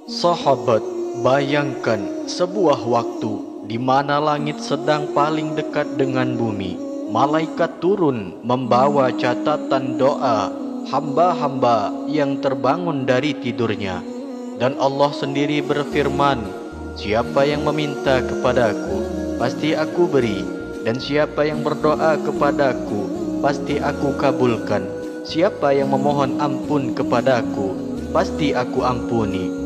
Sahabat, bayangkan sebuah waktu di mana langit sedang paling dekat dengan bumi. Malaikat turun membawa catatan doa hamba-hamba yang terbangun dari tidurnya. Dan Allah sendiri berfirman, "Siapa yang meminta kepadaku, pasti aku beri. Dan siapa yang berdoa kepadaku, pasti aku kabulkan. Siapa yang memohon ampun kepadaku, pasti aku ampuni."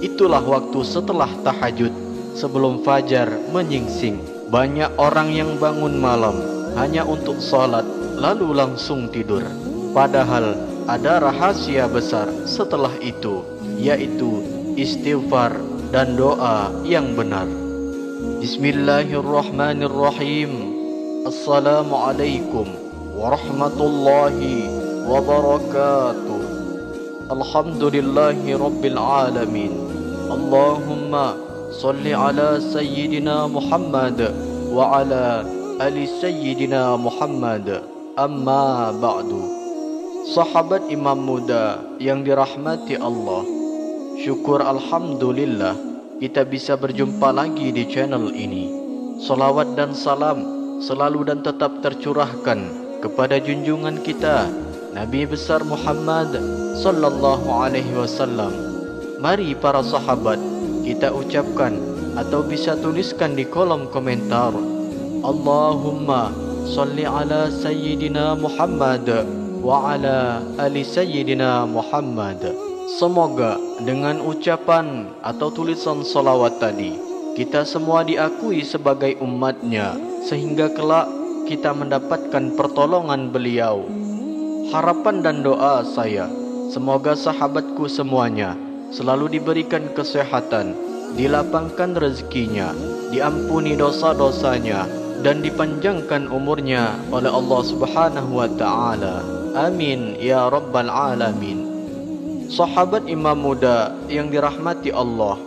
Itulah waktu setelah tahajud, sebelum fajar menyingsing. Banyak orang yang bangun malam hanya untuk sholat, lalu langsung tidur. Padahal ada rahasia besar setelah itu, yaitu istighfar dan doa yang benar. Bismillahirrahmanirrahim. Assalamualaikum warahmatullahi wabarakatuh. Alhamdulillahi rabbil alamin. Allahumma salli ala Sayyidina Muhammad wa ala ali Sayyidina Muhammad. Amma ba'du. Sahabat imam muda yang dirahmati Allah, syukur alhamdulillah kita bisa berjumpa lagi di channel ini. Salawat dan salam selalu dan tetap tercurahkan kepada junjungan kita Nabi besar Muhammad sallallahu alaihi wasallam. Mari para sahabat kita ucapkan atau bisa tuliskan di kolom komentar, Allahumma salli ala Sayyidina Muhammad wa ala ali Sayyidina Muhammad. Semoga dengan ucapan atau tulisan salawat tadi kita semua diakui sebagai umatnya, sehingga kelak kita mendapatkan pertolongan beliau. Harapan dan doa saya, semoga sahabatku semuanya selalu diberikan kesehatan, dilapangkan rezekinya, diampuni dosa-dosanya, dan dipanjangkan umurnya oleh Allah Subhanahu wa taala. Amin ya rabbal alamin. Sahabat imam muda yang dirahmati Allah,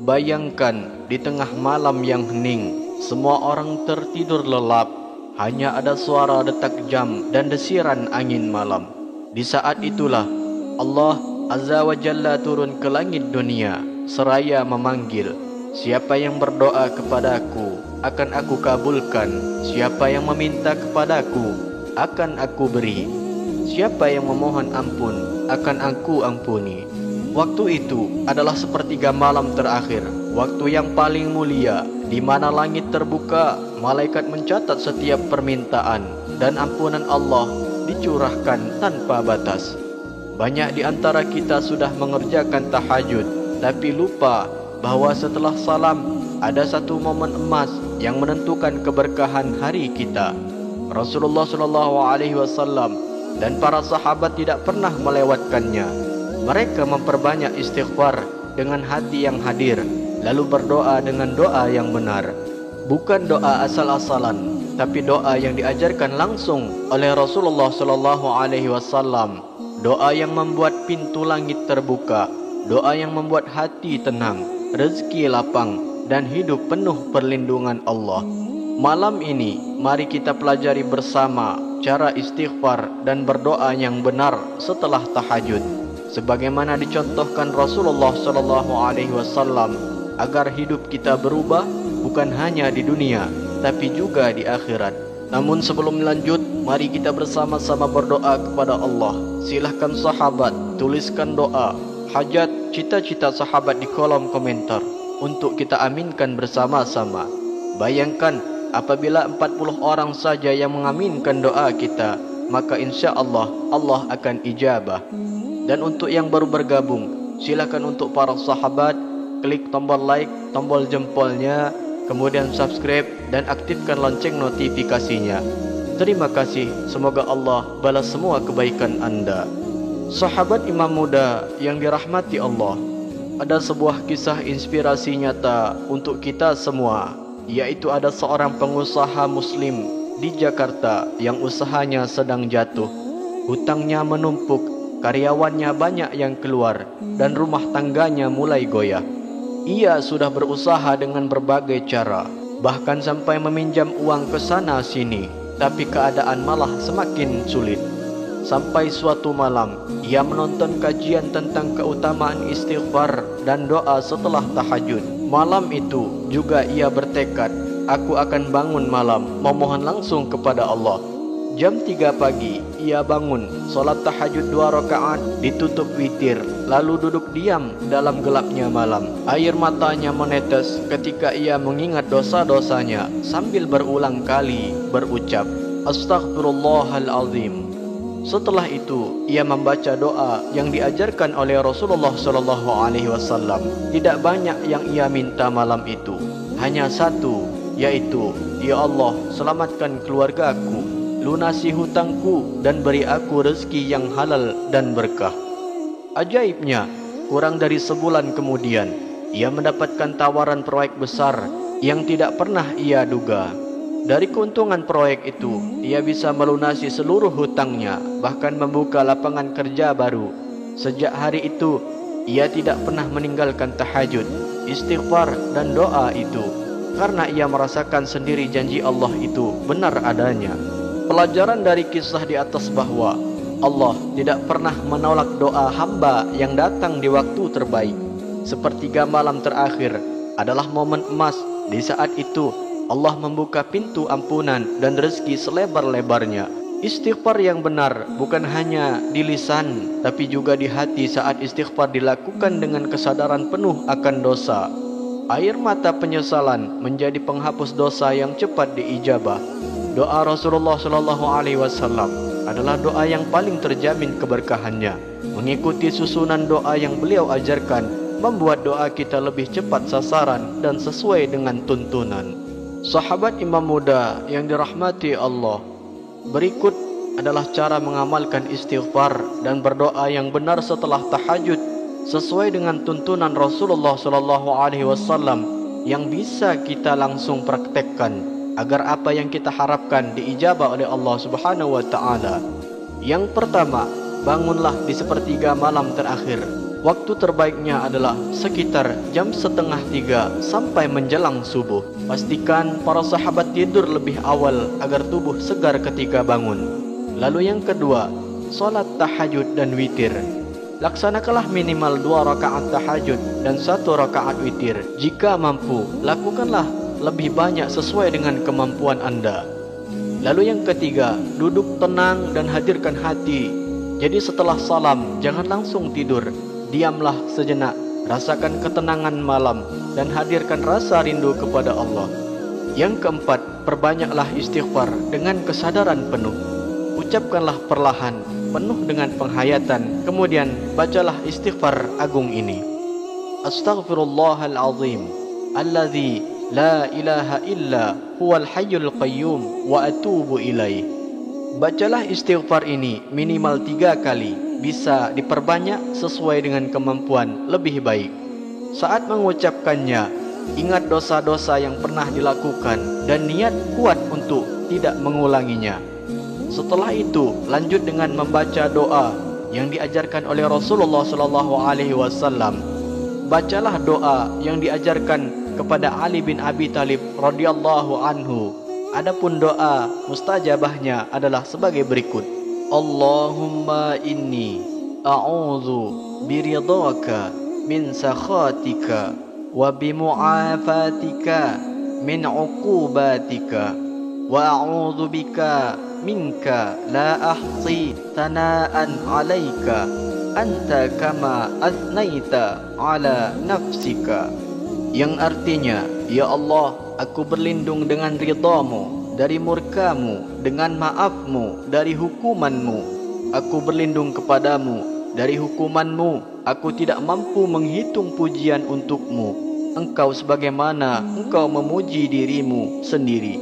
bayangkan di tengah malam yang hening, semua orang tertidur lelap, hanya ada suara detak jam dan desiran angin malam. Di saat itulah Allah Azza wa Jalla turun ke langit dunia seraya memanggil, siapa yang berdoa kepadaku akan aku kabulkan, siapa yang meminta kepadaku akan aku beri, siapa yang memohon ampun akan aku ampuni. Waktu itu adalah sepertiga malam terakhir, waktu yang paling mulia, di mana langit terbuka, malaikat mencatat setiap permintaan, dan ampunan Allah dicurahkan tanpa batas. Banyak di antara kita sudah mengerjakan tahajud, tapi lupa bahwa setelah salam ada satu momen emas yang menentukan keberkahan hari kita. Rasulullah SAW dan para sahabat tidak pernah melewatkannya. Mereka memperbanyak istighfar dengan hati yang hadir, lalu berdoa dengan doa yang benar. Bukan doa asal-asalan, tapi doa yang diajarkan langsung oleh Rasulullah SAW. Doa yang membuat pintu langit terbuka, doa yang membuat hati tenang, rezeki lapang, dan hidup penuh perlindungan Allah. Malam ini, mari kita pelajari bersama cara istighfar dan berdoa yang benar setelah tahajud, sebagaimana dicontohkan Rasulullah SAW, agar hidup kita berubah bukan hanya di dunia, tapi juga di akhirat. Namun sebelum lanjut, mari kita bersama-sama berdoa kepada Allah. Silahkan sahabat tuliskan doa, hajat, cita-cita sahabat di kolom komentar untuk kita aminkan bersama-sama. Bayangkan apabila 40 orang saja yang mengaminkan doa kita, maka insya Allah Allah akan ijabah. Dan untuk yang baru bergabung, silakan untuk para sahabat klik tombol like, tombol jempolnya, kemudian subscribe dan aktifkan lonceng notifikasinya. Terima kasih, semoga Allah balas semua kebaikan Anda. Sahabat imam muda yang dirahmati Allah, ada sebuah kisah inspirasi nyata untuk kita semua, yaitu ada seorang pengusaha muslim di Jakarta yang usahanya sedang jatuh. Hutangnya menumpuk, karyawannya banyak yang keluar, dan rumah tangganya mulai goyah. Ia sudah berusaha dengan berbagai cara, bahkan sampai meminjam uang ke sana sini, tapi keadaan malah semakin sulit. Sampai suatu malam, ia menonton kajian tentang keutamaan istighfar dan doa setelah tahajud. Malam itu juga ia bertekad, aku akan bangun malam, memohon langsung kepada Allah. Jam 3 pagi, ia bangun, solat tahajud 2 rakaat, ditutup witir, lalu duduk diam dalam gelapnya malam. Air matanya menetes ketika ia mengingat dosa-dosanya sambil berulang kali berucap, Astaghfirullahalazim. Setelah itu, ia membaca doa yang diajarkan oleh Rasulullah SAW. Tidak banyak yang ia minta malam itu, hanya satu, yaitu, Ya Allah, selamatkan keluargaku, lunasi hutangku, dan beri aku rezeki yang halal dan berkah. Ajaibnya, kurang dari sebulan kemudian, ia mendapatkan tawaran proyek besar yang tidak pernah ia duga. Dari keuntungan proyek itu, ia bisa melunasi seluruh hutangnya, bahkan membuka lapangan kerja baru. Sejak hari itu, ia tidak pernah meninggalkan tahajud, istighfar dan doa itu, karena ia merasakan sendiri janji Allah itu benar adanya. Pelajaran dari kisah di atas bahwa Allah tidak pernah menolak doa hamba yang datang di waktu terbaik. Sepertiga malam terakhir adalah momen emas. Di saat itu Allah membuka pintu ampunan dan rezeki selebar-lebarnya. Istighfar yang benar bukan hanya di lisan, tapi juga di hati saat istighfar dilakukan dengan kesadaran penuh akan dosa. Air mata penyesalan menjadi penghapus dosa yang cepat diijabah. Doa Rasulullah SAW adalah doa yang paling terjamin keberkahannya. Mengikuti susunan doa yang beliau ajarkan membuat doa kita lebih cepat sasaran dan sesuai dengan tuntunan. Sahabat imam muda yang dirahmati Allah, berikut adalah cara mengamalkan istighfar dan berdoa yang benar setelah tahajud sesuai dengan tuntunan Rasulullah SAW yang bisa kita langsung praktekkan agar apa yang kita harapkan diijabah oleh Allah Subhanahu wa taala. Yang pertama, bangunlah di sepertiga malam terakhir. Waktu terbaiknya adalah sekitar jam 2:30 sampai menjelang subuh. Pastikan para sahabat tidur lebih awal agar tubuh segar ketika bangun. Lalu yang kedua, solat tahajud dan witir. Laksanakanlah minimal 2 rakaat tahajud dan 1 rakaat witir. Jika mampu, lakukanlah lebih banyak sesuai dengan kemampuan Anda. Lalu yang ketiga, duduk tenang dan hadirkan hati. Jadi setelah salam, jangan langsung tidur. Diamlah sejenak, rasakan ketenangan malam dan hadirkan rasa rindu kepada Allah. Yang keempat, perbanyaklah istighfar dengan kesadaran penuh. Ucapkanlah perlahan, penuh dengan penghayatan, kemudian bacalah istighfar agung ini. Astaghfirullahalazim, alladzi la ilaha illa huwal hayyul qayyum wa atubu ilaih. Bacalah istighfar ini minimal 3 kali. Bisa diperbanyak sesuai dengan kemampuan lebih baik. Saat mengucapkannya, ingat dosa-dosa yang pernah dilakukan dan niat kuat untuk tidak mengulanginya. Setelah itu, lanjut dengan membaca doa yang diajarkan oleh Rasulullah SAW. Bacalah doa yang diajarkan kepada Ali bin Abi Thalib radhiyallahu anhu. Adapun doa mustajabahnya adalah sebagai berikut. Allahumma inni a'udzu biridhaka min sakhatika wa bimu'afatika min 'uqubatika wa a'udzu bika minka la ahsi thana'an 'alaika anta kama athnaita 'ala nafsika. Yang artinya, ya Allah, aku berlindung dengan ridhamu dari murkamu, dengan maafmu dari hukumanmu. Aku berlindung kepadamu dari hukumanmu. Aku tidak mampu menghitung pujian untukmu. Engkau sebagaimana engkau memuji dirimu sendiri.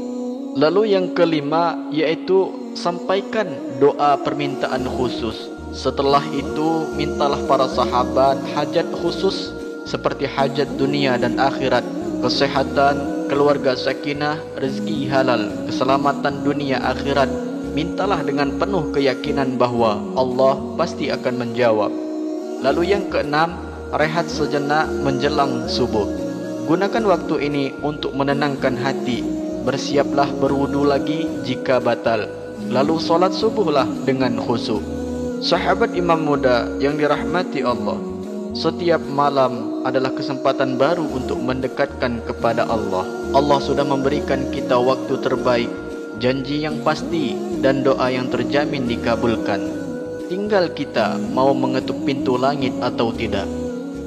Lalu yang kelima, yaitu sampaikan doa permintaan khusus. Setelah itu, mintalah para sahabat hajat khusus seperti hajat dunia dan akhirat, kesehatan, keluarga sakinah, rezeki halal, keselamatan dunia akhirat. Mintalah dengan penuh keyakinan bahwa Allah pasti akan menjawab. Lalu yang keenam, rehat sejenak menjelang subuh. Gunakan waktu ini untuk menenangkan hati. Bersiaplah berwudu lagi jika batal. lalu solat subuhlah dengan khusyuk. Sahabat imam muda yang dirahmati Allah, setiap malam adalah kesempatan baru untuk mendekatkan kepada Allah. Allah sudah memberikan kita waktu terbaik, janji yang pasti dan doa yang terjamin dikabulkan. Tinggal kita mau mengetuk pintu langit atau tidak.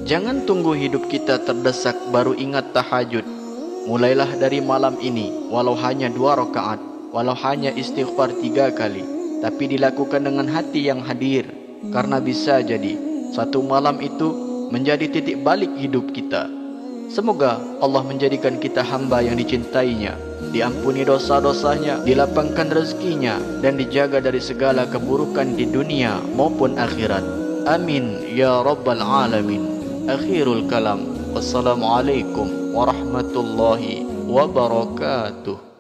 Jangan tunggu hidup kita terdesak baru ingat tahajud. Mulailah dari malam ini, walau hanya 2 rakaat, walau hanya istighfar 3 kali, tapi dilakukan dengan hati yang hadir. Karena bisa jadi satu malam itu menjadi titik balik hidup kita. Semoga Allah menjadikan kita hamba yang dicintainya, diampuni dosa-dosanya, dilapangkan rezekinya, dan dijaga dari segala keburukan di dunia maupun akhirat. Amin ya rabbal alamin. Akhirul kalam. Wassalamualaikum warahmatullahi wabarakatuh.